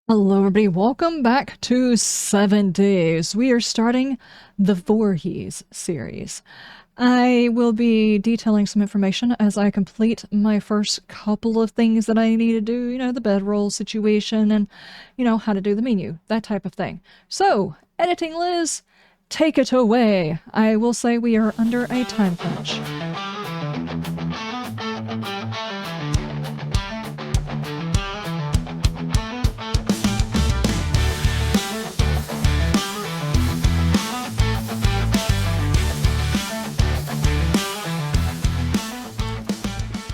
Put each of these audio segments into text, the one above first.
Hello everybody, welcome back to 7 Days. We are starting the Voorhees series. I will be detailing some information as I complete my first couple of things that I need to do, the bedroll situation and, how to do the menu, that type of thing. So, editing Liz, take it away. I will say we are under a time crunch.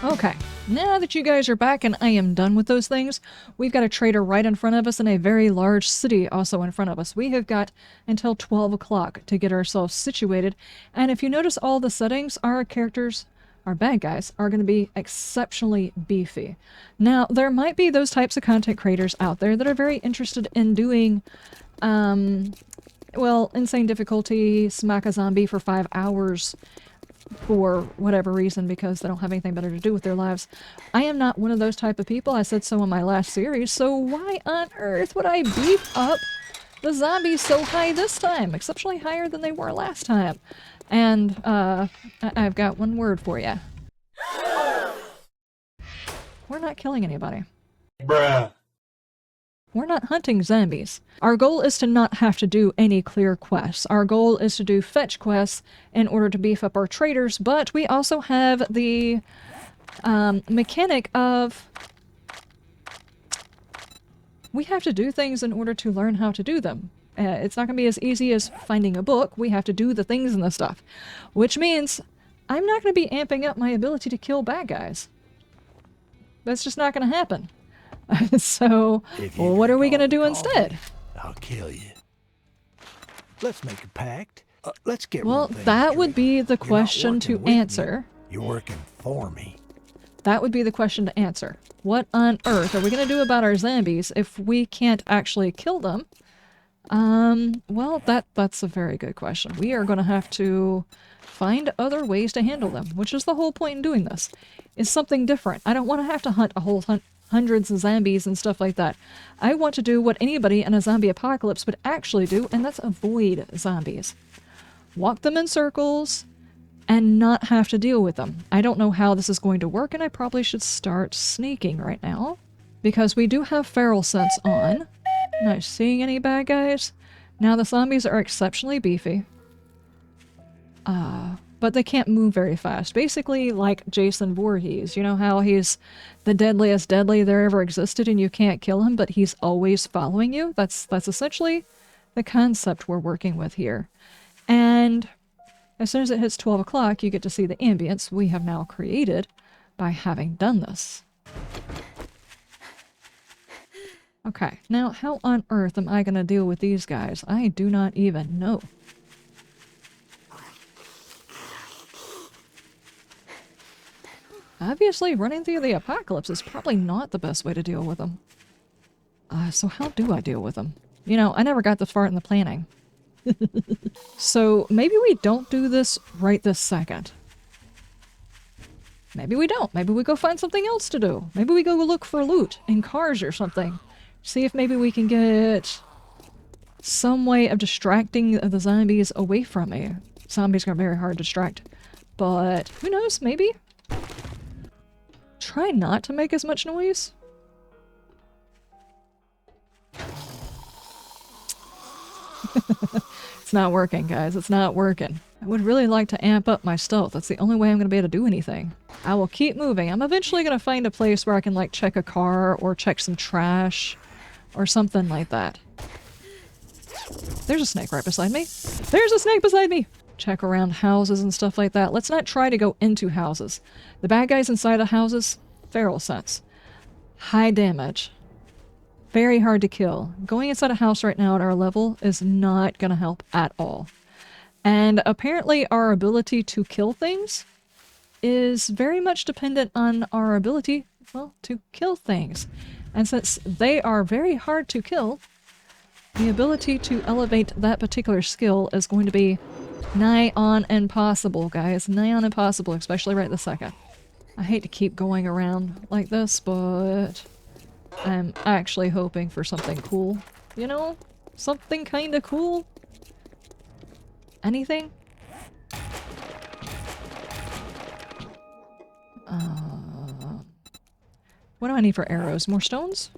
Okay, now that you guys are back and I am done with those things, we've got a trader right in front of us and a very large city also in front of us. We have got until 12 o'clock to get ourselves situated, and if you notice all the settings, our characters, our bad guys, are going to be exceptionally beefy. Now, there might be those types of content creators out there that are very interested in doing, well, insane difficulty, smack a zombie for 5 hours, for whatever reason, because they don't have anything better to do with their lives. I am not one of those type of people. I said so in my last series, so why on earth would I beef up the zombies so high this time? Exceptionally higher than they were last time. And, I've got one word for you. We're not killing anybody. Bruh. We're not hunting zombies. Our goal is to not have to do any clear quests. Our goal is to do fetch quests in order to beef up our traders, but we also have the mechanic of we have to do things in order to learn how to do them. It's not going to be as easy as finding a book. We have to do the things and the stuff, which means I'm not going to be amping up my ability to kill bad guys. That's just not going to happen. So, what are we going to do instead? I'll kill you. Let's make a pact. Let's get well, that would be the question to answer. You're working for me. That would be the question to answer. What on earth are we going to do about our zombies if we can't actually kill them? Well, that's a very good question. We are going to have to find other ways to handle them, which is the whole point in doing this. Is something different. I don't want to have to hunt a whole hundreds of zombies and stuff like that. I want to do what anybody in a zombie apocalypse would actually do, and that's avoid zombies. Walk them in circles and not have to deal with them. I don't know how this is going to work, and I probably should start sneaking right now, because we do have feral sense on. Not seeing any bad guys. Now the zombies are exceptionally beefy. But they can't move very fast. Basically like Jason Voorhees. You know how he's the deadliest deadly there ever existed and you can't kill him, but he's always following you? That's essentially the concept we're working with here. And as soon as it hits 12 o'clock, you get to see the ambience we have now created by having done this. Okay, now how on earth am I going to deal with these guys? I do not even know. Obviously, running through the apocalypse is probably not the best way to deal with them. So how do I deal with them? You know, I never got this far in the planning. So maybe we don't do this right this second. Maybe we don't. Maybe we go find something else to do. Maybe we go look for loot in cars or something. See if maybe we can get some way of distracting the zombies away from me. Zombies are very hard to distract. But who knows, maybe? Try not to make as much noise. It's not working, guys. It's not working. I would really like to amp up my stealth. That's the only way I'm going to be able to do anything. I will keep moving. I'm eventually going to find a place where I can, like, check a car or check some trash or something like that. There's a snake right beside me. There's a snake beside me! Check around houses and stuff like that. Let's not try to go into houses. The bad guys inside of houses, feral sense. High damage. Very hard to kill. Going inside a house right now at our level is not going to help at all. And apparently our ability to kill things is very much dependent on our ability, well, to kill things. And since they are very hard to kill, the ability to elevate that particular skill is going to be nigh on impossible, guys. Nigh on impossible, especially right this second. I hate to keep going around like this, but I'm actually hoping for something cool. You know? Something kinda cool? Anything? What do I need for arrows? More stones?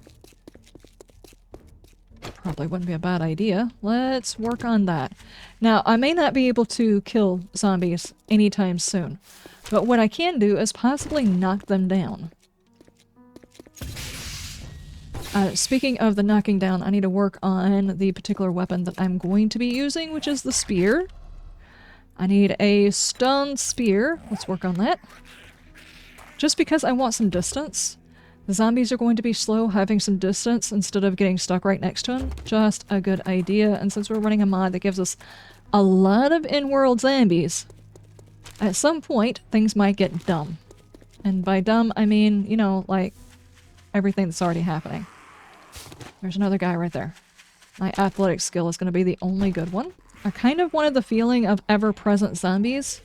Probably wouldn't be a bad idea. Let's work on that. Now, I may not be able to kill zombies anytime soon, but what I can do is possibly knock them down. Speaking of the knocking down, I need to work on the particular weapon that I'm going to be using, which is the spear. I need a stone spear. Let's work on that. Just because I want some distance. The zombies are going to be slow, having some distance instead of getting stuck right next to them. Just a good idea. And since we're running a mod that gives us a lot of in-world zombies, at some point, things might get dumb. And by dumb, I mean, you know, like, everything that's already happening. There's another guy right there. My athletic skill is going to be the only good one. I kind of wanted the feeling of ever-present zombies.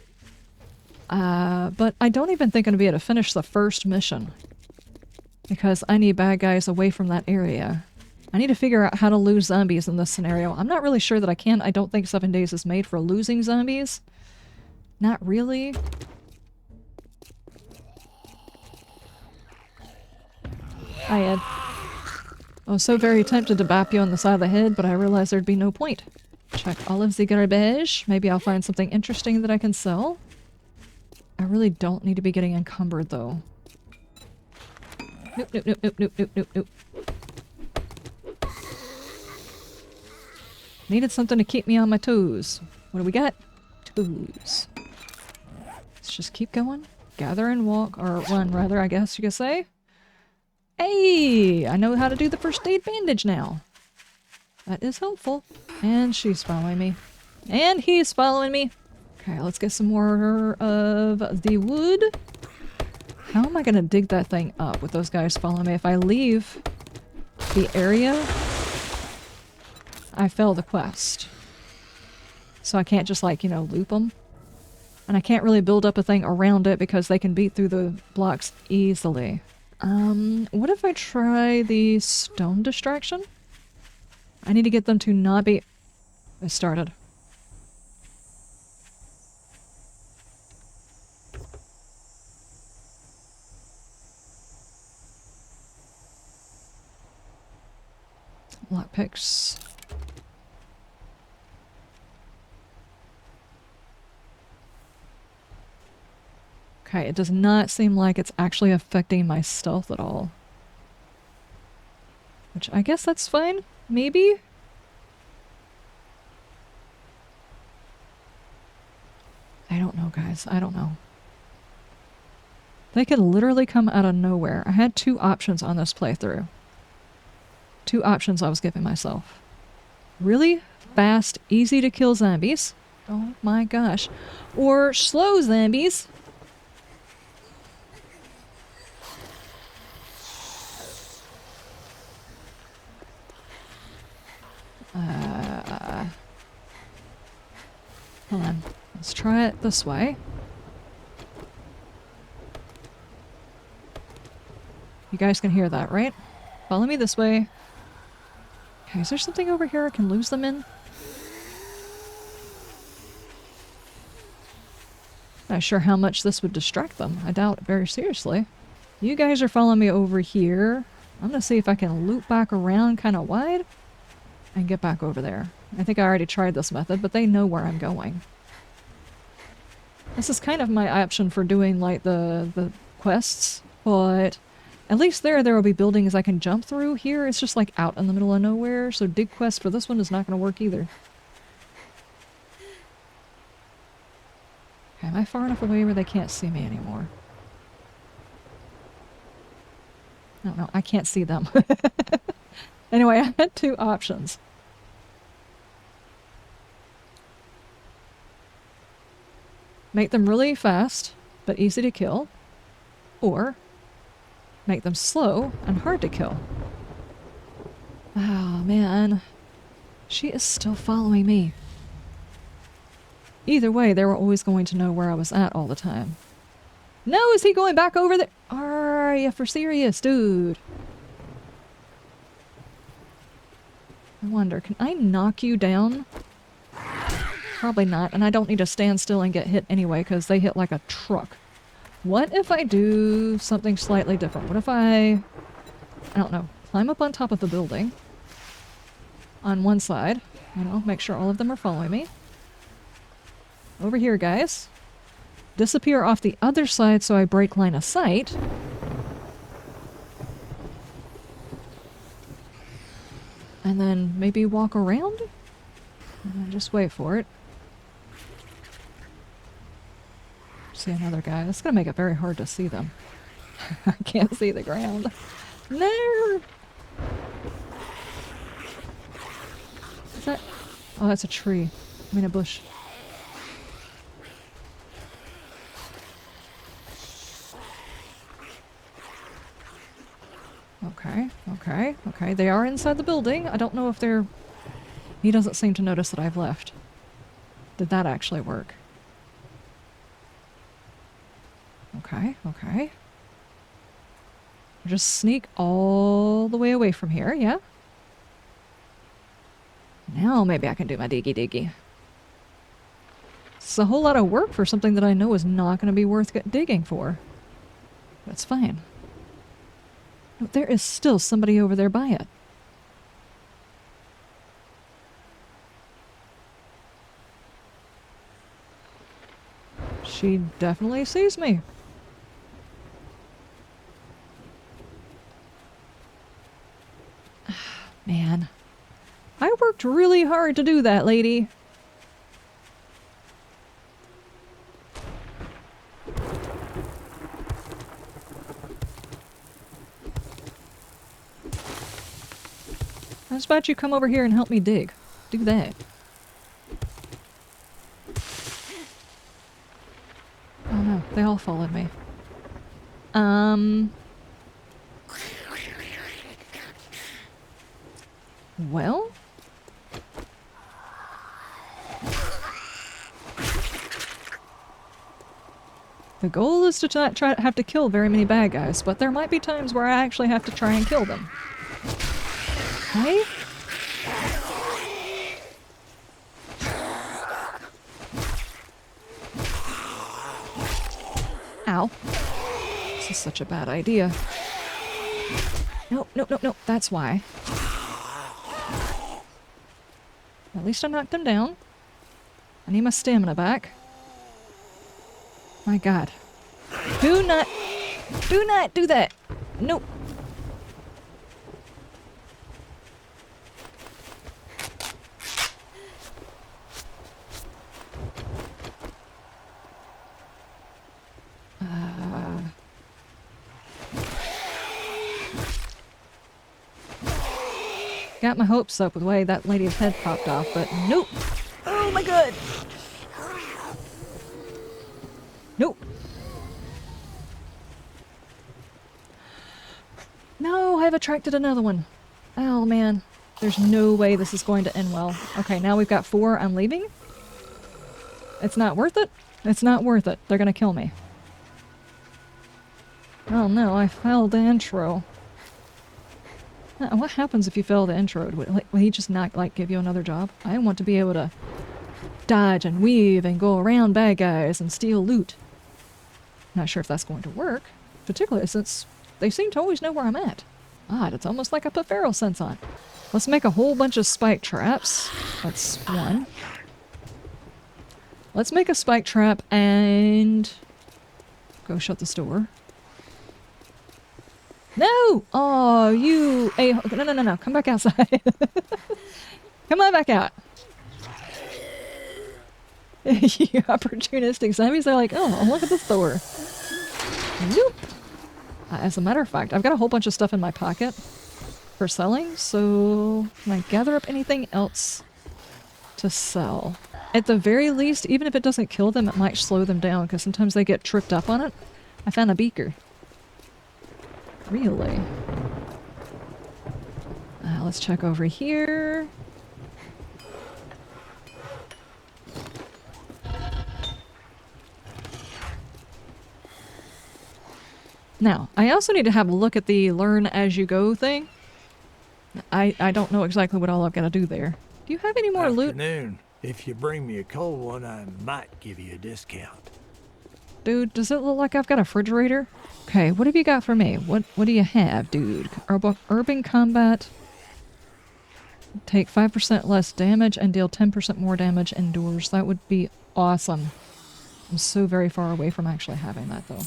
But I don't even think I'm going to be able to finish the first mission. Because I need bad guys away from that area. I need to figure out how to lose zombies in this scenario. I'm not really sure that I can. I don't think 7 days is made for losing zombies. Not really. I was so very tempted to bap you on the side of the head, but I realized there'd be no point. Check all of the garbage. Maybe I'll find something interesting that I can sell. I really don't need to be getting encumbered, though. Nope, nope, nope, nope, nope, nope, nope, nope. Needed something to keep me on my toes. What do we got? Toes. Let's just keep going. Gather and walk, or run rather, I guess you could say. Hey! I know how to do the first aid bandage now. That is helpful. And she's following me. And he's following me. Okay, let's get some more of the wood. How am I gonna dig that thing up with those guys following me? If I leave the area, I fail the quest. So I can't just, like, you know, loop them. And I can't really build up a thing around it because they can beat through the blocks easily. What if I try the stone distraction? I need to get them to not be... I started. Lockpicks. Okay, it does not seem like it's actually affecting my stealth at all. Which I guess that's fine, maybe? I don't know, guys. I don't know. They could literally come out of nowhere. I had 2 options on this playthrough. 2 options I was giving myself. Really fast, easy to kill zombies. Oh my gosh. Or slow zombies. Hold on. Let's try it this way. You guys can hear that, right? Follow me this way. Okay, is there something over here I can lose them in? Not sure how much this would distract them. I doubt it very seriously. You guys are following me over here. I'm gonna see if I can loop back around kind of wide and get back over there. I think I already tried this method, but they know where I'm going. This is kind of my option for doing, like, the quests, but at least there will be buildings I can jump through. Here, it's just, like, out in the middle of nowhere, so dig quest for this one is not going to work either. Okay, am I far enough away where they can't see me anymore? No, I can't see them. Anyway, I had 2 options. Make them really fast, but easy to kill. Or make them slow and hard to kill. Oh, man. She is still following me. Either way, they were always going to know where I was at all the time. No, is he going back over there? Are you for serious, dude? I wonder, can I knock you down? Probably not, and I don't need to stand still and get hit anyway, because they hit like a truck. What if I do something slightly different? What if I don't know, climb up on top of the building on one side, you know, make sure all of them are following me. Over here, guys. Disappear off the other side so I break line of sight. And then maybe walk around? And then just wait for it. See another guy. That's gonna make it very hard to see them. I can't see the ground. No! Is that... Oh, that's a tree. I mean a bush. Okay, okay, okay. They are inside the building. I don't know if they're... He doesn't seem to notice that I've left. Did that actually work? Okay, okay. Just sneak all the way away from here, yeah? Now maybe I can do my diggy. It's a whole lot of work for something that I know is not going to be worth digging for. That's fine. No, there is still somebody over there by it. She definitely sees me. Man. I worked really hard to do that, lady. How about you come over here and help me dig? Do that. Oh no, they all followed me. Well? The goal is to not have to kill very many bad guys, but there might be times where I actually have to try and kill them. Okay? Ow. This is such a bad idea. Nope, nope, nope, nope. That's why. At least I knocked him down. I need my stamina back. My God. Do not do that. Nope. Got my hopes up with the way that lady's head popped off, but nope. Oh my God. Nope. No, I've attracted another one. Oh man. There's no way this is going to end well. Okay, now we've got 4. I'm leaving. It's not worth it. It's not worth it. They're gonna kill me. Oh no, I failed the intro. What happens if you fail the intro? Will he just not, like, give you another job? I want to be able to dodge and weave and go around bad guys and steal loot. Not sure if that's going to work, particularly since they seem to always know where I'm at. Odd, it's almost like I put feral sense on. Let's make a whole bunch of spike traps. That's 1. Let's make a spike trap and go shut this door. No! Oh, you a-hole. No. Come back outside. Come on back out. You opportunistic zombies are like, oh, look at this door. Nope. As a matter of fact, I've got a whole bunch of stuff in my pocket for selling, so can I gather up anything else to sell? At the very least, even if it doesn't kill them, it might slow them down, because sometimes they get tripped up on it. I found a beaker. Really? Let's check over here. Now, I also need to have a look at the learn as you go thing. I don't know exactly what all I've got to do there. Do you have any more loot? Afternoon. If you bring me a cold one, I might give you a discount. Dude, does it look like I've got a refrigerator? Okay, what have you got for me? What do you have, dude? Urban combat. Take 5% less damage and deal 10% more damage indoors. That would be awesome. I'm so very far away from actually having that, though.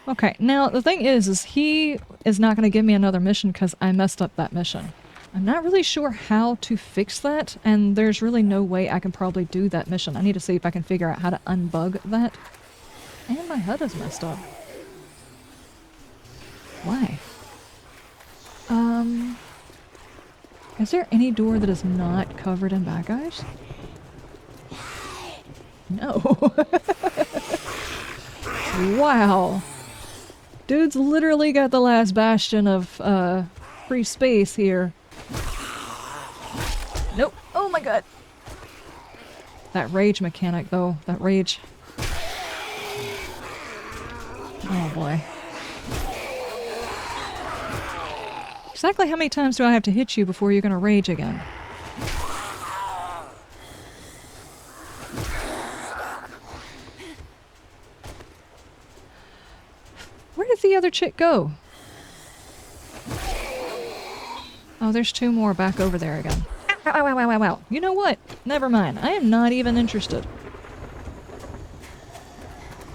Okay, now the thing is he is not going to give me another mission because I messed up that mission. I'm not really sure how to fix that, and there's really no way I can probably do that mission. I need to see if I can figure out how to unbug that. And my HUD is messed up. Why? Is there any door that is not covered in bad guys? No. Wow. Dude's literally got the last bastion of free space here. Nope. Oh my god. That rage mechanic though. That rage. Oh boy. Exactly how many times do I have to hit you before you're gonna rage again? Where did the other chick go? Oh, there's two more back over there again. Ow, ow, ow, ow, ow, ow. You know what? Never mind. I am not even interested.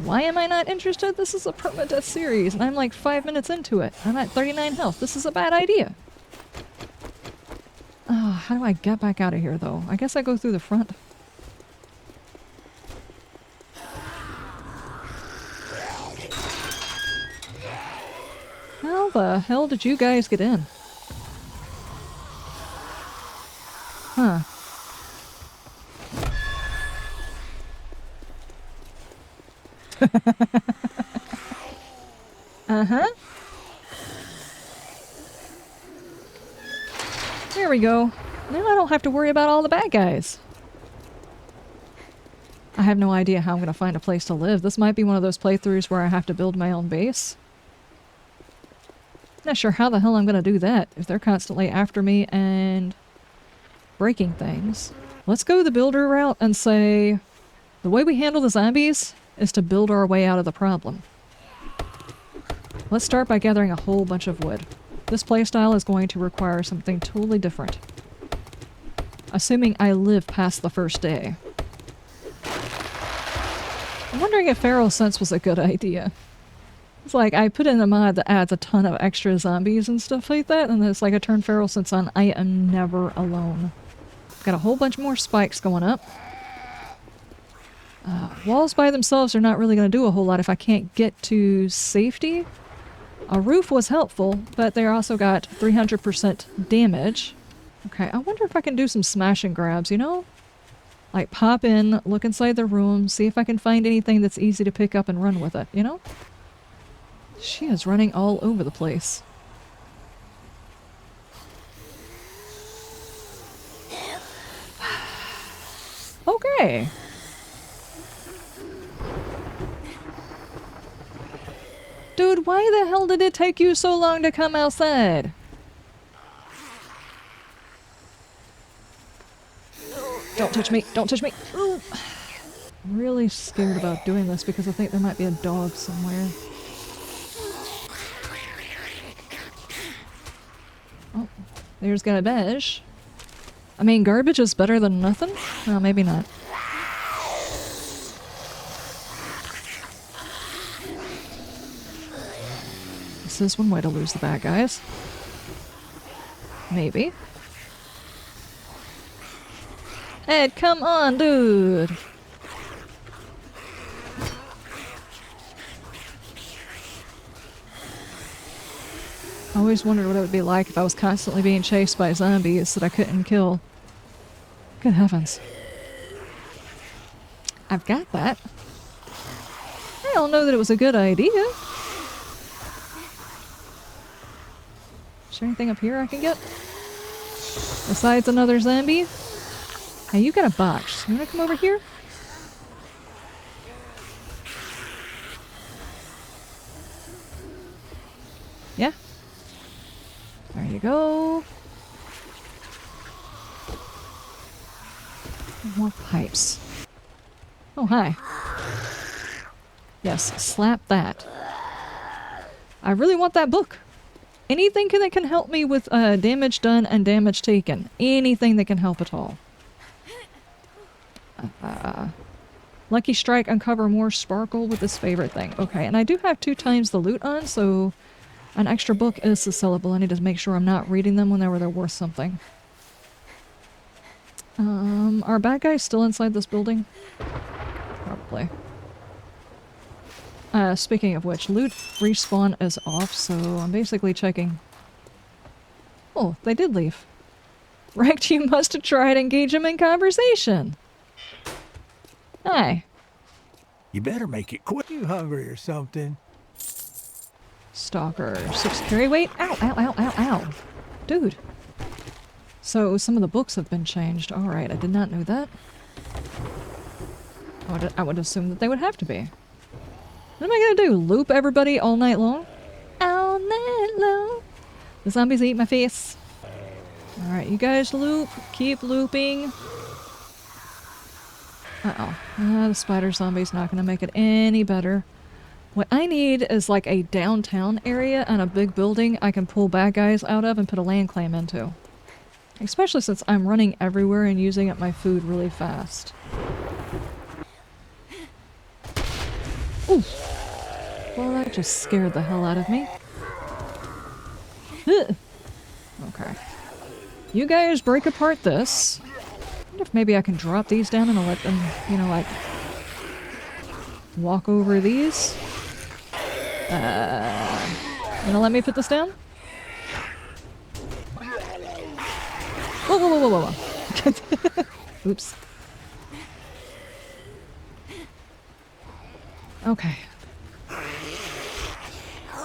Why am I not interested? This is a permadeath series, and I'm like 5 minutes into it. I'm at 39 health. This is a bad idea. Oh, how do I get back out of here, though? I guess I go through the front. How the hell did you guys get in? Huh. Uh-huh. There we go. Now I don't have to worry about all the bad guys. I have no idea how I'm going to find a place to live. This might be one of those playthroughs where I have to build my own base. Not sure how the hell I'm going to do that if they're constantly after me and breaking things. Let's go the builder route and say the way we handle the zombies is to build our way out of the problem. Let's start by gathering a whole bunch of wood. This playstyle is going to require something totally different. Assuming I live past the first day. I'm wondering if Feral Sense was a good idea. It's like, I put in a mod that adds a ton of extra zombies and stuff like that, and it's like I turn Feral Sense on, I am never alone. Got a whole bunch more spikes going up. Walls by themselves are not really going to do a whole lot if I can't get to safety. A roof was helpful, but they also got 300% damage. Okay, I wonder if I can do some smash and grabs, you know? Like pop in, look inside the room, see if I can find anything that's easy to pick up and run with it, you know? She is running all over the place. Okay. Dude, why the hell did it take you so long to come outside? Don't touch me! Don't touch me! Ooh. I'm really scared about doing this because I think there might be a dog somewhere. Oh, there's garbage. I mean, garbage is better than nothing? Well, maybe not. This is one way to lose the bad guys. Maybe. Ed, come on, dude! I always wondered what it would be like if I was constantly being chased by zombies that I couldn't kill. Good heavens. I've got that. I don't know that it was a good idea. Is there anything up here I can get? Besides another zombie? Hey, you got a box. You wanna come over here? Yeah? There you go. More pipes. Oh, hi. Yes, slap that. I really want that book. Anything that can help me with damage done and damage taken. Anything that can help at all. Lucky Strike, uncover more sparkle with this favorite thing. Okay, and I do have 2 times the loot on, so an extra book is sellable. I need to make sure I'm not reading them whenever they're worth something. Are bad guys still inside this building? Probably. Speaking of which, loot respawn is off, so I'm basically checking. Oh, they did leave. Wrecked, you must have tried to engage them in conversation. Hi. You better make it quick. You hungry or something? Stalker. 6 carry weight? Ow, ow, ow, ow, ow. Dude. So some of the books have been changed. Alright, I did not know that. I would assume that they would have to be. What am I gonna do? Loop everybody all night long? All night long. The zombies eat my face. Alright, you guys loop. Keep looping. Uh-oh. The spider zombie's not gonna make it any better. What I need is like a downtown area and a big building I can pull bad guys out of and put a land claim into. Especially since I'm running everywhere and using up my food really fast. Ooh. Well, that just scared the hell out of me. Ugh. Okay. You guys break apart this. I wonder if maybe I can drop these down and I'll let them, you know, like, walk over these. Gonna let me put this down? Whoa, whoa, whoa, whoa, whoa. Oops. Okay.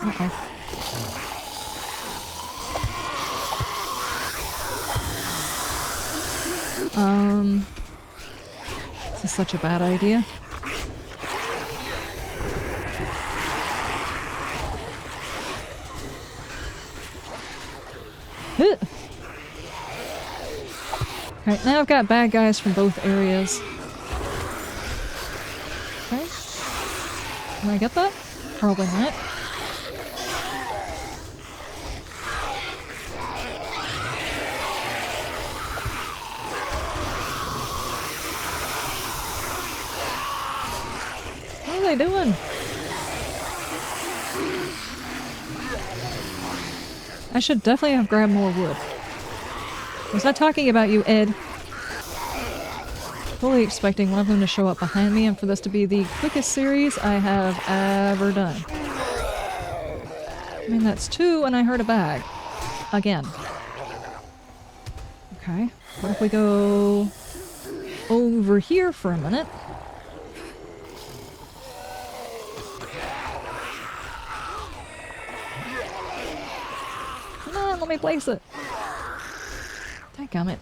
Uh-oh. This is such a bad idea. Alright, now I've got bad guys from both areas. Okay. Can I get that? Probably not. What are they doing? I should definitely have grabbed more wood. I was not talking about you, Ed. Fully expecting one of them to show up behind me and for this to be the quickest series I have ever done. I mean, that's 2 and I heard a bag. Again. Okay. What if we go over here for a minute? Come on, let me place it. Dadgummit.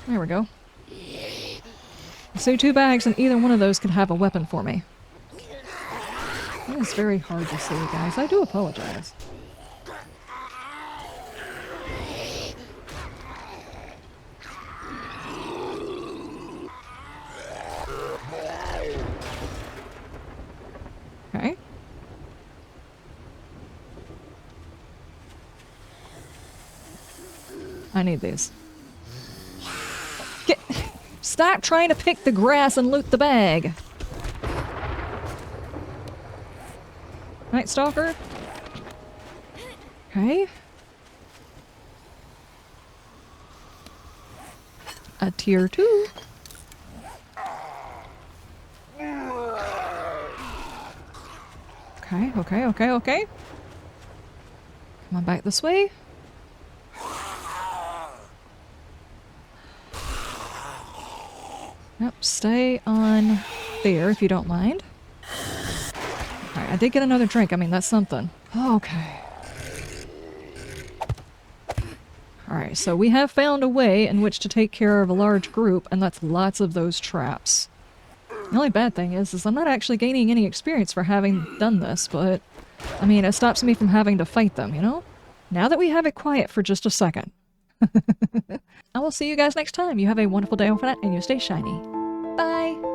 There we go. So 2 bags and either one of those could have a weapon for me. It is very hard to see, guys. I do apologize. Okay. I need these. Stop trying to pick the grass and loot the bag. Night Stalker. Okay. A tier 2. Okay, okay, okay, okay. Come on back this way. Yep, stay on there if you don't mind. Alright, I did get another drink. I mean, that's something. Okay. Alright, so we have found a way in which to take care of a large group, and that's lots of those traps. The only bad thing is I'm not actually gaining any experience for having done this, but I mean, it stops me from having to fight them, you know? Now that we have it quiet for just a second. I will see you guys next time. You have a wonderful day on that, and you stay shiny. Bye!